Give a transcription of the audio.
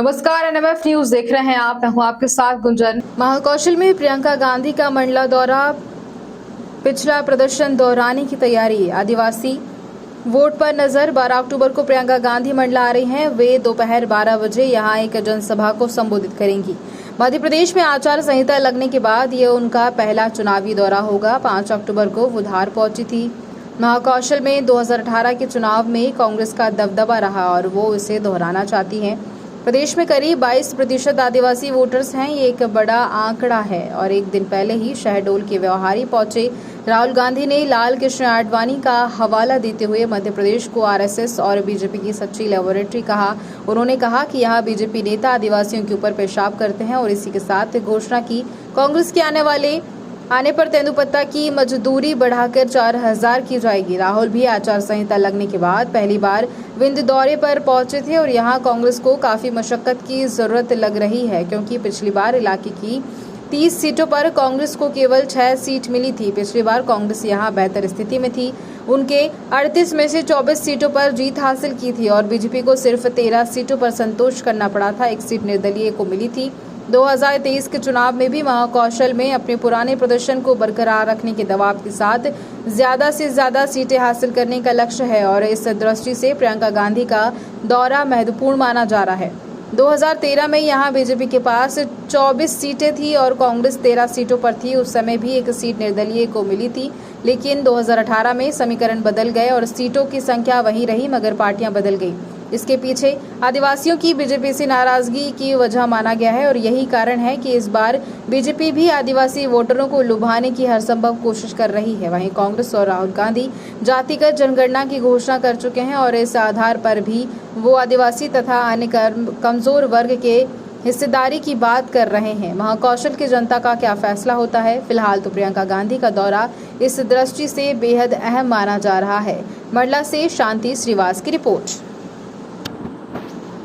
नमस्कार, NMF news देख रहे हैं आप। मैं हूं आपके साथ गुंजन। महाकौशल में प्रियंका गांधी का मंडला दौरा, पिछला प्रदर्शन दोहराने की तैयारी। आदिवासी वोट पर नजर। 12 अक्टूबर को प्रियंका गांधी मंडला आ रही हैं। वे दोपहर 12 बजे यहां एक जनसभा को संबोधित करेंगी। मध्य प्रदेश में आचार संहिता लगने के बाद ये उनका पहला चुनावी दौरा होगा। 5 अक्टूबर को वो धार पहुंची थी। महाकौशल में 2018 के चुनाव में कांग्रेस का दबदबा रहा और वो इसे दोहराना चाहती हैं। प्रदेश में करीब 22% आदिवासी वोटर्स हैं। ये एक बड़ा आंकड़ा है और एक दिन पहले ही शहडोल के व्यवहारी पहुंचे राहुल गांधी ने लाल कृष्ण आडवाणी का हवाला देते हुए मध्य प्रदेश को आरएसएस और बीजेपी की सच्ची लेबोरेटरी कहा। उन्होंने कहा कि यहाँ बीजेपी नेता आदिवासियों के ऊपर पेशाब करते हैं और इसी के साथ घोषणा की कांग्रेस के आने पर तेंदुपत्ता की मजदूरी बढ़ाकर 4000 की जाएगी। राहुल भी आचार संहिता लगने के बाद पहली बार विंध दौरे पर पहुंचे थे और यहां कांग्रेस को काफी मशक्कत की जरूरत लग रही है, क्योंकि पिछली बार इलाके की 30 सीटों पर कांग्रेस को केवल 6 सीट मिली थी। पिछली बार कांग्रेस यहां बेहतर स्थिति में थी। उनके 38 में से 24 सीटों पर जीत हासिल की थी और बीजेपी को सिर्फ 13 सीटों पर संतोष करना पड़ा था। एक सीट निर्दलीय को मिली थी। 2023 के चुनाव में भी महाकौशल में अपने पुराने प्रदर्शन को बरकरार रखने के दबाव के साथ ज्यादा से ज्यादा सीटें हासिल करने का लक्ष्य है और इस दृष्टि से प्रियंका गांधी का दौरा महत्वपूर्ण माना जा रहा है। 2013 में यहां बीजेपी के पास 24 सीटें थी और कांग्रेस 13 सीटों पर थी। उस समय भी एक सीट निर्दलीय को मिली थी, लेकिन 2018 में समीकरण बदल गए और सीटों की संख्या वही रही मगर पार्टियां बदल गई। इसके पीछे आदिवासियों की बीजेपी से नाराजगी की वजह माना गया है और यही कारण है कि इस बार बीजेपी भी आदिवासी वोटरों को लुभाने की हर संभव कोशिश कर रही है। वहीं कांग्रेस और राहुल गांधी जातिगत जनगणना की घोषणा कर चुके हैं और इस आधार पर भी वो आदिवासी तथा अन्य कमजोर वर्ग के हिस्सेदारी की बात कर रहे हैं। महाकौशल की जनता का क्या फैसला होता है? फिलहाल तो प्रियंका गांधी का दौरा इस दृष्टि से बेहद अहम माना जा रहा है। मंडला से शांति श्रीवास की रिपोर्ट।